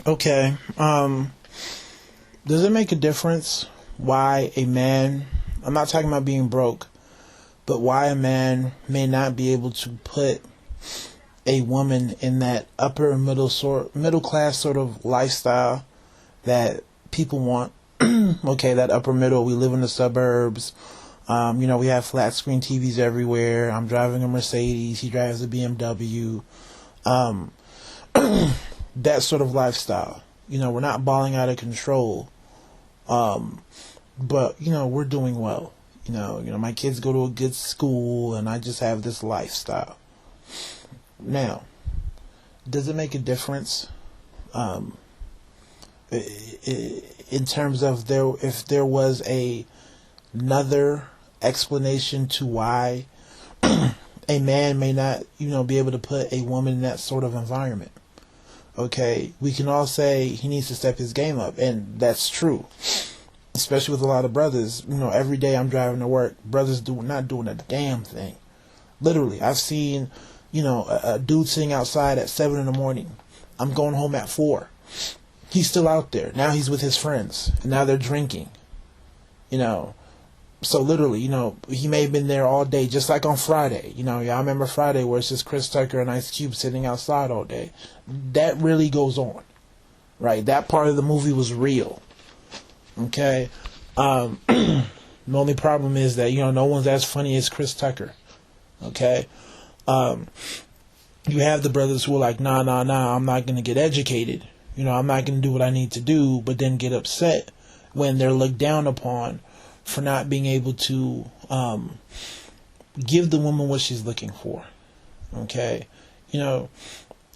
Okay. Does it make a difference why a man, I'm not talking about being broke, but why a man may not be able to put a woman in that middle class sort of lifestyle that people want? Okay, that upper middle. We live in the suburbs. We have flat screen TVs everywhere. I'm driving a Mercedes. He drives a BMW. Um, that sort of lifestyle. We're not balling out of control. But we're doing well. My kids go to a good school, and I just have this lifestyle. Now, does it make a difference? In terms of if there was another explanation to why a man may not, be able to put a woman in that sort of environment. Okay, we can all say he needs to step his game up, and that's true. Especially with a lot of brothers. Every day I'm driving to work, brothers not doing a damn thing. Literally, I've seen, a dude sitting outside at 7 in the morning. I'm going home at 4. He's still out there. Now he's with his friends, and now they're drinking. So literally, he may have been there all day, just like on Friday. Y'all remember Friday where it's just Chris Tucker and Ice Cube sitting outside all day. That really goes on, right? That part of the movie was real. Okay? The only problem is that, no one's as funny as Chris Tucker. Okay? You have the brothers who are like, nah, I'm not going to get educated. I'm not going to do what I need to do, but then get upset when they're looked down upon for not being able to give the woman what she's looking for. Okay? It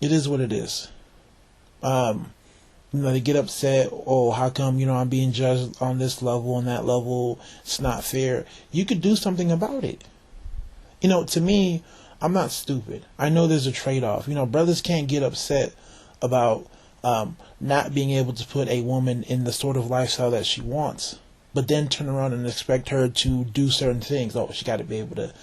is what it is. They get upset, oh, how come, I'm being judged on this level and that level, it's not fair. You could do something about it. To me, I'm not stupid. I know there's a trade-off. Brothers can't get upset about not being able to put a woman in the sort of lifestyle that she wants, but then turn around and expect her to do certain things. Oh, she got to be able to,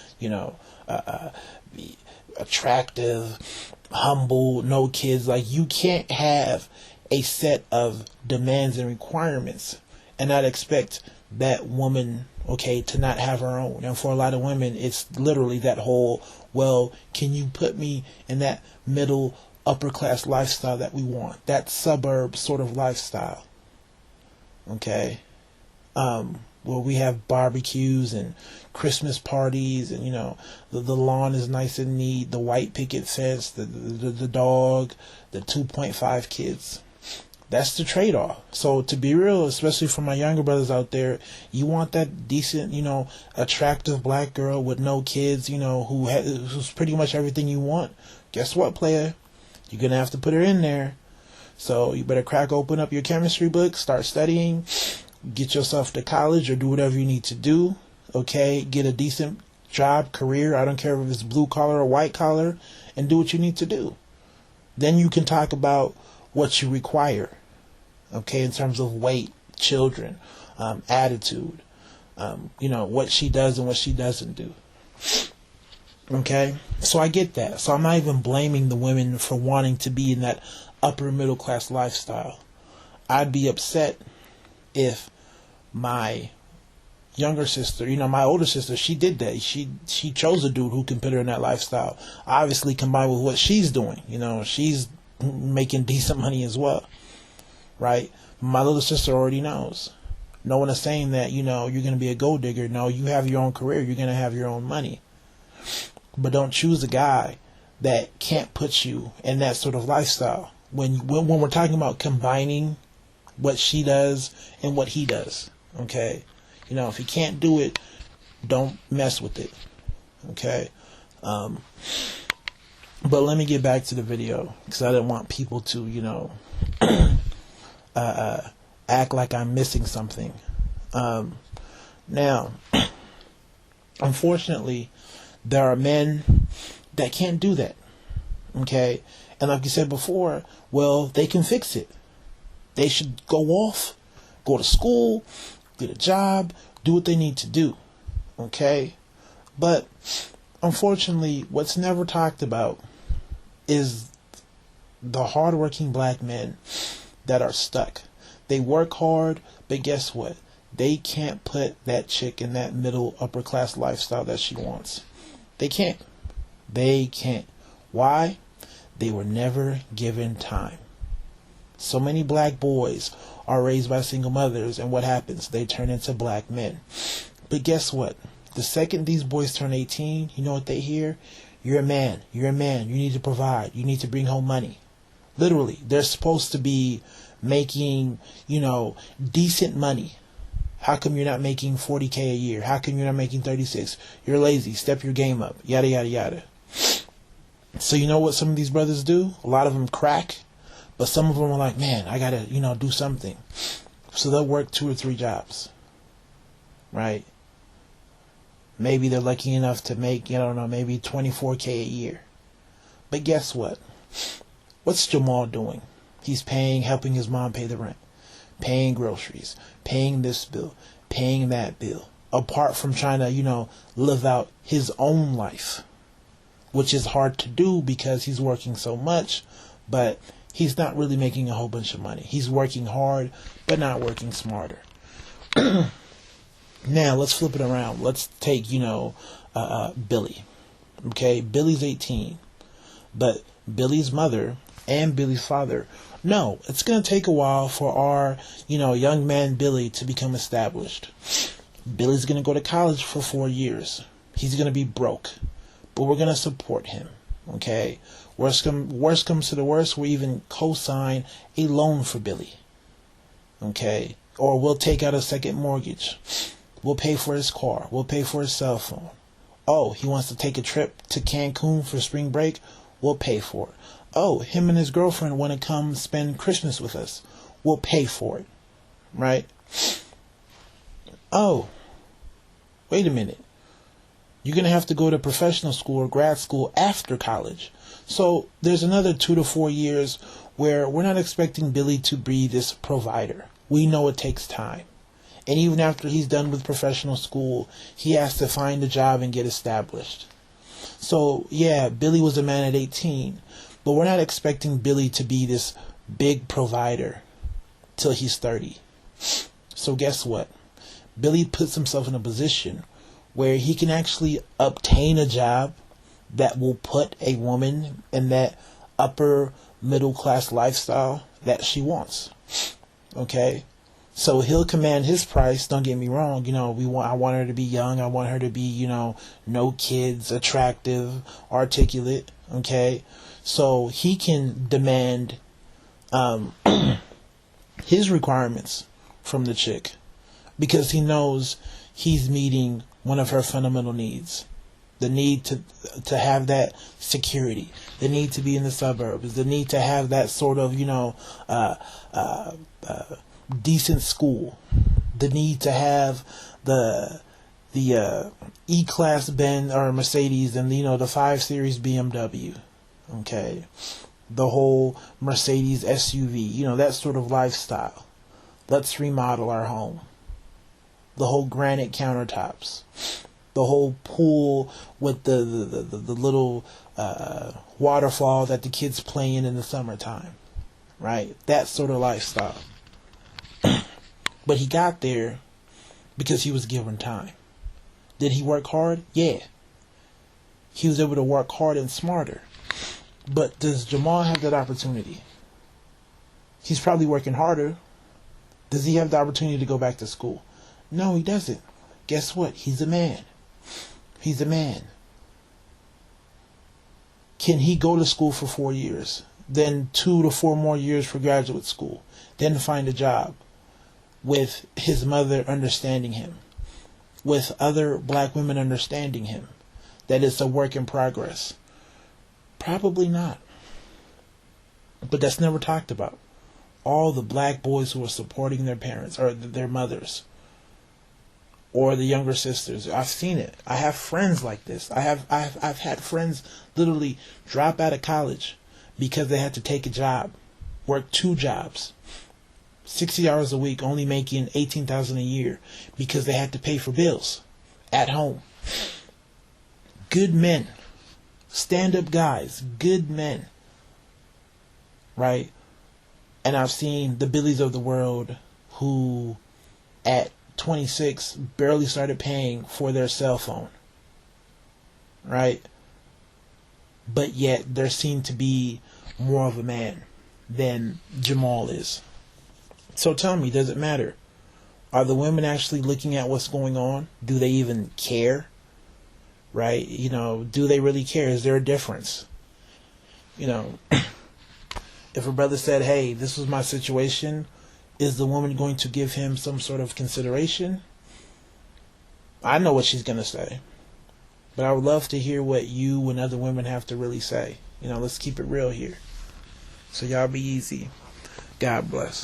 be attractive, humble, no kids. Like, you can't have a set of demands and requirements and not expect that woman, okay, to not have her own. And for a lot of women, it's literally that whole, well, can you put me in that middle upper class lifestyle that we want, that suburb sort of lifestyle? Okay? Where we have barbecues and Christmas parties, and the lawn is nice and neat, the white picket fence, the dog, the 2.5 kids. That's the trade-off. So to be real, especially for my younger brothers out there, you want that decent, attractive black girl with no kids, who's pretty much everything you want. Guess what, player? You're gonna have to put her in there. So you better open up your chemistry book, start studying, get yourself to college or do whatever you need to do. Okay, get a decent job, career. I don't care if it's blue collar or white collar, and do what you need to do. Then you can talk about what you require. Okay, in terms of weight, children, attitude, what she does and what she doesn't do. Okay, so I get that. So I'm not even blaming the women for wanting to be in that upper middle class lifestyle. I'd be upset if my younger sister, my older sister, she did that. She chose a dude who can put her in that lifestyle. Obviously, combined with what she's doing, she's making decent money as well, right? My little sister already knows. No one is saying that, you're going to be a gold digger. No, you have your own career. You're going to have your own money. But don't choose a guy that can't put you in that sort of lifestyle. When we're talking about combining what she does and what he does, okay? If he can't do it, don't mess with it, okay? But let me get back to the video, because I didn't want people to, act like I'm missing something. Now, unfortunately, there are men that can't do that, okay? And like you said before, well, they can fix it. They should go off, go to school, get a job, do what they need to do, okay? But unfortunately, what's never talked about is the hardworking black men that are stuck. They work hard, but guess what? They can't put that chick in that middle upper class lifestyle that she wants. They can't. They can't. Why? They were never given time. So many black boys are raised by single mothers, and what happens? They turn into black men. But guess what? The second these boys turn 18, you know what they hear? You're a man. You're a man. You need to provide. You need to bring home money. Literally, they're supposed to be making, decent money. How come you're not making 40K a year? How come you're not making 36? You're lazy. Step your game up. Yada, yada, yada. So you know what some of these brothers do? A lot of them crack. But some of them are like, man, I got to, do something. So they'll work 2 or 3 jobs. Right? Maybe they're lucky enough to make, maybe 24K a year. But guess what? What's Jamal doing? He's helping his mom pay the rent, paying groceries, paying this bill, paying that bill. Apart from trying to, live out his own life, which is hard to do because he's working so much, but he's not really making a whole bunch of money. He's working hard, but not working smarter. Now, let's flip it around. Let's take, Billy. Okay, Billy's 18. But Billy's mother and Billy's father, no, it's going to take a while for our, young man Billy to become established. Billy's going to go to college for 4 years. He's going to be broke. But we're going to support him. Okay? Worst comes to the worst, we'll even co-sign a loan for Billy. Okay? Or we'll take out a second mortgage. We'll pay for his car. We'll pay for his cell phone. Oh, he wants to take a trip to Cancun for spring break? We'll pay for it. Oh, him and his girlfriend want to come spend Christmas with us? We'll pay for it. Right? Oh, wait a minute. You're going to have to go to professional school or grad school after college. So there's another 2 to 4 years where we're not expecting Billy to be this provider. We know it takes time. And even after he's done with professional school, he has to find a job and get established. So, yeah, Billy was a man at 18, but we're not expecting Billy to be this big provider till he's 30. So guess what? Billy puts himself in a position where he can actually obtain a job that will put a woman in that upper middle class lifestyle that she wants. Okay? So he'll command his price, don't get me wrong, I want her to be young, I want her to be, no kids, attractive, articulate, okay? So he can demand his requirements from the chick because he knows he's meeting one of her fundamental needs. The need to have that security, the need to be in the suburbs, the need to have that sort of, decent school, the need to have the E-Class Benz or Mercedes and the 5 Series BMW, okay, the whole Mercedes SUV, that sort of lifestyle. Let's remodel our home. The whole granite countertops, the whole pool with the little waterfall that the kids play in the summertime, right? That sort of lifestyle. But he got there because he was given time. Did he work hard? Yeah. He was able to work hard and smarter. But does Jamal have that opportunity? He's probably working harder. Does he have the opportunity to go back to school? No, he doesn't. Guess what? He's a man. He's a man. Can he go to school for 4 years? Then 2 to 4 more years for graduate school? Then find a job? With his mother understanding him, with other black women understanding him, that it's a work in progress? Probably not. But that's never talked about. All the black boys who are supporting their parents or their mothers or the younger sisters, I've seen it. I have friends like this. I've had friends literally drop out of college because they had to take a job, work 2 jobs. 60 hours a week, only making $18,000 a year because they had to pay for bills at home. Good men. Stand-up guys. Good men. Right? And I've seen the Billies of the world who, at 26, barely started paying for their cell phone. Right? But yet, there seemed to be more of a man than Jamal is. So tell me, does it matter? Are the women actually looking at what's going on? Do they even care? Right? You know, do they really care? Is there a difference? You know, if a brother said, hey, this was my situation, is the woman going to give him some sort of consideration? I know what she's going to say. But I would love to hear what you and other women have to really say. You know, let's keep it real here. So y'all be easy. God bless.